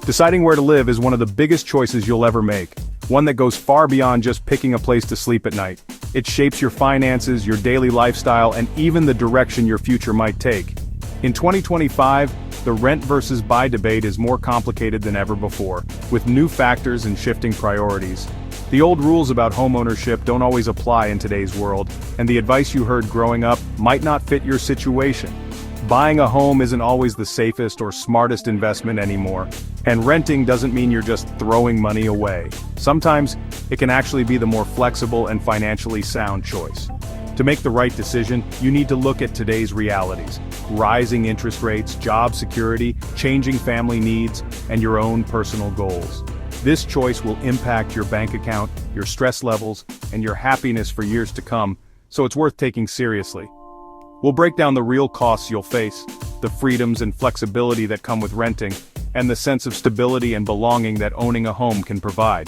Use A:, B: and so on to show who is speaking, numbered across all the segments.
A: Deciding where to live is one of the biggest choices you'll ever make, one that goes far beyond just picking a place to sleep at night. It shapes your finances, your daily lifestyle, and even the direction your future might take. In 2025, the rent versus buy debate is more complicated than ever before, with new factors and shifting priorities. The old rules about homeownership don't always apply in today's world, and the advice you heard growing up might not fit your situation. Buying a home isn't always the safest or smartest investment anymore, and renting doesn't mean you're just throwing money away. Sometimes, it can actually be the more flexible and financially sound choice. To make the right decision, you need to look at today's realities: rising interest rates, job security, changing family needs, and your own personal goals. This choice will impact your bank account, your stress levels, and your happiness for years to come, so it's worth taking seriously. We'll break down the real costs you'll face, the freedoms and flexibility that come with renting, and the sense of stability and belonging that owning a home can provide.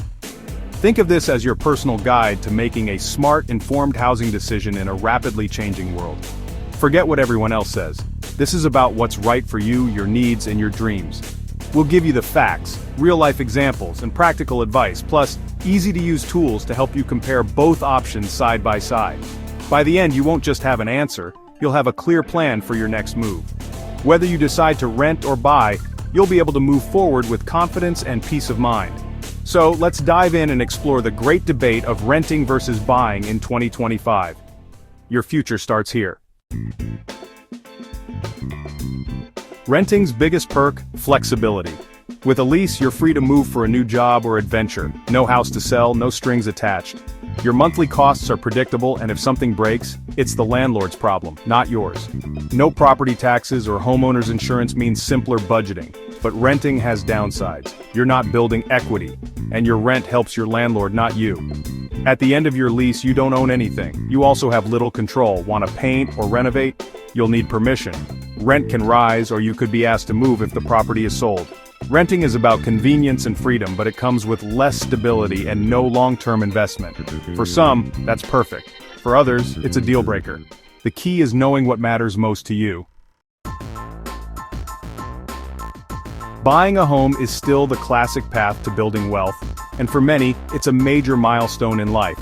A: Think of this as your personal guide to making a smart, informed housing decision in a rapidly changing world. Forget what everyone else says. This is about what's right for you, your needs, and your dreams. We'll give you the facts, real-life examples, and practical advice, plus easy-to-use tools to help you compare both options side by side. By the end, you won't just have an answer, you'll have a clear plan for your next move. Whether you decide to rent or buy, you'll be able to move forward with confidence and peace of mind. So, let's dive in and explore the great debate of renting versus buying in 2025. Your future starts here. Renting's biggest perk: flexibility. With a lease, you're free to move for a new job or adventure. No house to sell, no strings attached. Your monthly costs are predictable, and if something breaks, it's the landlord's problem, not yours. No property taxes or homeowner's insurance means simpler budgeting. But renting has downsides. You're not building equity, and your rent helps your landlord, not you. At the end of your lease, you don't own anything. You also have little control. Want to paint or renovate? You'll need permission. Rent can rise, or you could be asked to move if the property is sold. Renting is about convenience and freedom, but it comes with less stability and no long-term investment. For some, that's perfect. For others, it's a deal breaker. The key is knowing what matters most to you. Buying a home is still the classic path to building wealth, and for many, it's a major milestone in life.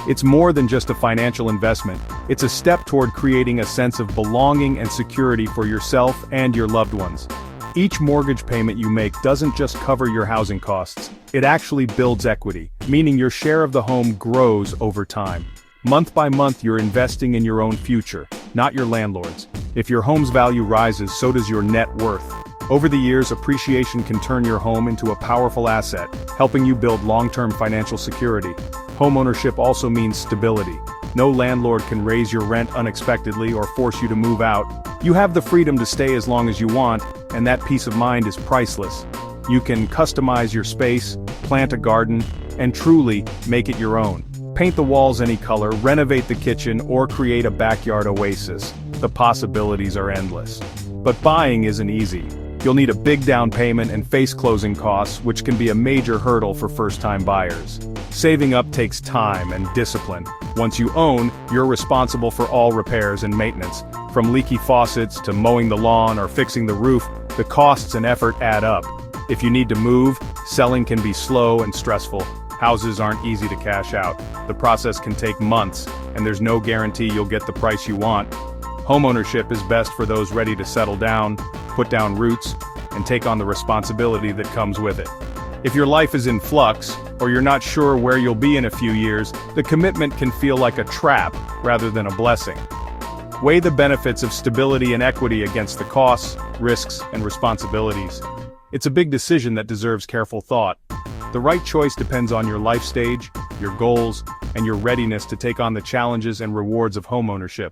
A: It's more than just a financial investment. It's a step toward creating a sense of belonging and security for yourself and your loved ones. Each mortgage payment you make doesn't just cover your housing costs, it actually builds equity, meaning your share of the home grows over time. Month by month, you're investing in your own future, not your landlord's. If your home's value rises, so does your net worth. Over the years, appreciation can turn your home into a powerful asset, helping you build long-term financial security. Homeownership also means stability. No landlord can raise your rent unexpectedly or force you to move out. You have the freedom to stay as long as you want, and that peace of mind is priceless. You can customize your space, plant a garden, and truly make it your own. Paint the walls any color, renovate the kitchen, or create a backyard oasis. The possibilities are endless. But buying isn't easy. You'll need a big down payment and face closing costs, which can be a major hurdle for first-time buyers. Saving up takes time and discipline. Once you own, you're responsible for all repairs and maintenance. From leaky faucets to mowing the lawn or fixing the roof, the costs and effort add up. If you need to move, selling can be slow and stressful. Houses aren't easy to cash out. The process can take months, and there's no guarantee you'll get the price you want. Homeownership is best for those ready to settle down, put down roots, and take on the responsibility that comes with it. If your life is in flux, or you're not sure where you'll be in a few years, the commitment can feel like a trap rather than a blessing. Weigh the benefits of stability and equity against the costs, risks, and responsibilities. It's a big decision that deserves careful thought. The right choice depends on your life stage, your goals, and your readiness to take on the challenges and rewards of homeownership.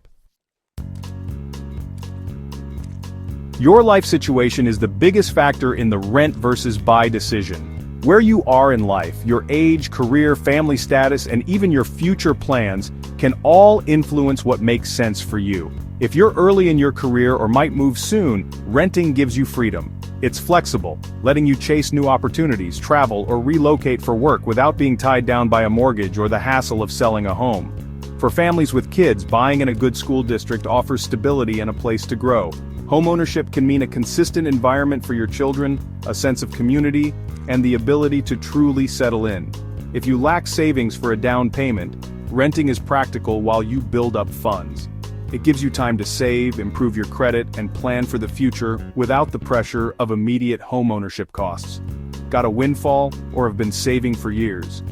A: Your life situation is the biggest factor in the rent versus buy decision. Where you are in life, your age, career, family status, and even your future plans can all influence what makes sense for you. If you're early in your career or might move soon, renting gives you freedom. It's flexible, letting you chase new opportunities, travel, or relocate for work without being tied down by a mortgage or the hassle of selling a home. For families with kids, buying in a good school district offers stability and a place to grow. Homeownership can mean a consistent environment for your children, a sense of community, and the ability to truly settle in. If you lack savings for a down payment, renting is practical while you build up funds. It gives you time to save, improve your credit, and plan for the future without the pressure of immediate homeownership costs. Got a windfall, or have been saving for years?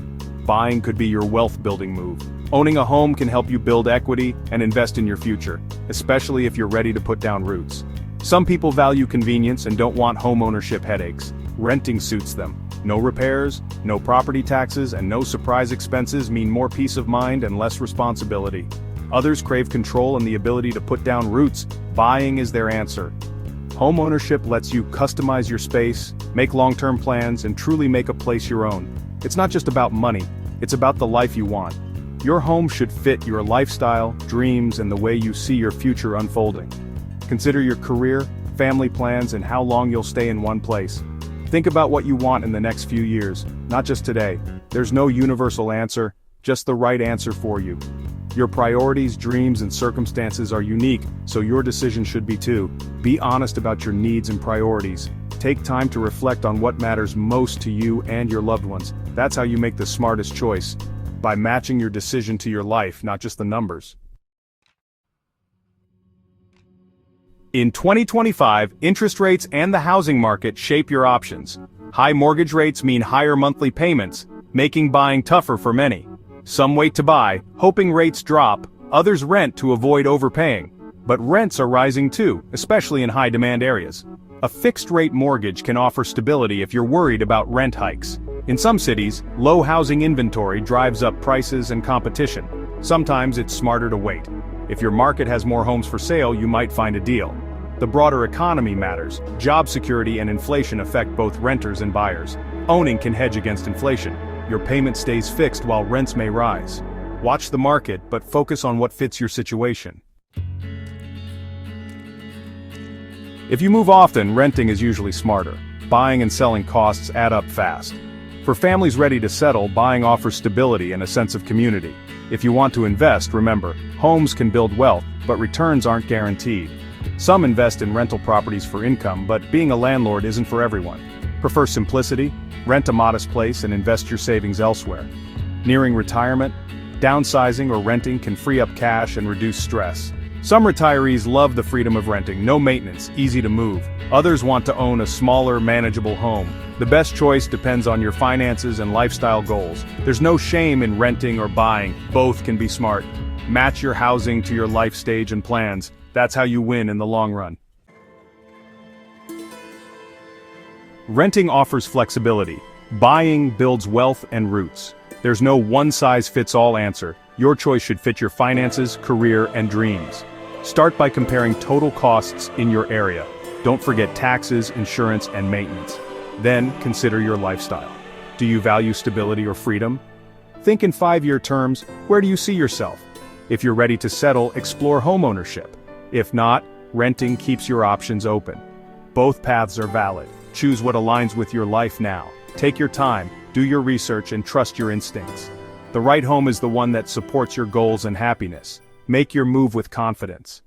A: Buying could be your wealth-building move. Owning a home can help you build equity and invest in your future, especially if you're ready to put down roots. Some people value convenience and don't want homeownership headaches. Renting suits them. No repairs, no property taxes, and no surprise expenses mean more peace of mind and less responsibility. Others crave control and the ability to put down roots. Buying is their answer. Homeownership lets you customize your space, make long-term plans, and truly make a place your own. It's not just about money, it's about the life you want. Your home should fit your lifestyle, dreams, and the way you see your future unfolding. Consider your career, family plans, and how long you'll stay in one place. Think about what you want in the next few years, not just today. There's no universal answer, just the right answer for you. Your priorities, dreams, and circumstances are unique, so your decision should be too. Be honest about your needs and priorities. Take time to reflect on what matters most to you and your loved ones. That's how you make the smartest choice, by matching your decision to your life, not just the numbers. In 2025, interest rates and the housing market shape your options. High mortgage rates mean higher monthly payments, making buying tougher for many. Some wait to buy, hoping rates drop, others rent to avoid overpaying. But rents are rising too, especially in high-demand areas. A fixed-rate mortgage can offer stability if you're worried about rent hikes. In some cities, low housing inventory drives up prices and competition. Sometimes it's smarter to wait. If your market has more homes for sale, you might find a deal. The broader economy matters. Job security and inflation affect both renters and buyers. Owning can hedge against inflation. Your payment stays fixed while rents may rise. Watch the market, but focus on what fits your situation. If you move often, renting is usually smarter. Buying and selling costs add up fast. For families ready to settle, buying offers stability and a sense of community. If you want to invest, remember, homes can build wealth, but returns aren't guaranteed. Some invest in rental properties for income, but being a landlord isn't for everyone. Prefer simplicity? Rent a modest place and invest your savings elsewhere. Nearing retirement? Downsizing or renting can free up cash and reduce stress. Some retirees love the freedom of renting, no maintenance, easy to move. Others want to own a smaller, manageable home. The best choice depends on your finances and lifestyle goals. There's no shame in renting or buying, both can be smart. Match your housing to your life stage and plans. That's how you win in the long run. Renting offers flexibility. Buying builds wealth and roots. There's no one-size-fits-all answer. Your choice should fit your finances, career, and dreams. Start by comparing total costs in your area. Don't forget taxes, insurance, and maintenance. Then, consider your lifestyle. Do you value stability or freedom? Think in 5-year terms, where do you see yourself? If you're ready to settle, explore homeownership. If not, renting keeps your options open. Both paths are valid. Choose what aligns with your life now. Take your time, do your research, and trust your instincts. The right home is the one that supports your goals and happiness. Make your move with confidence.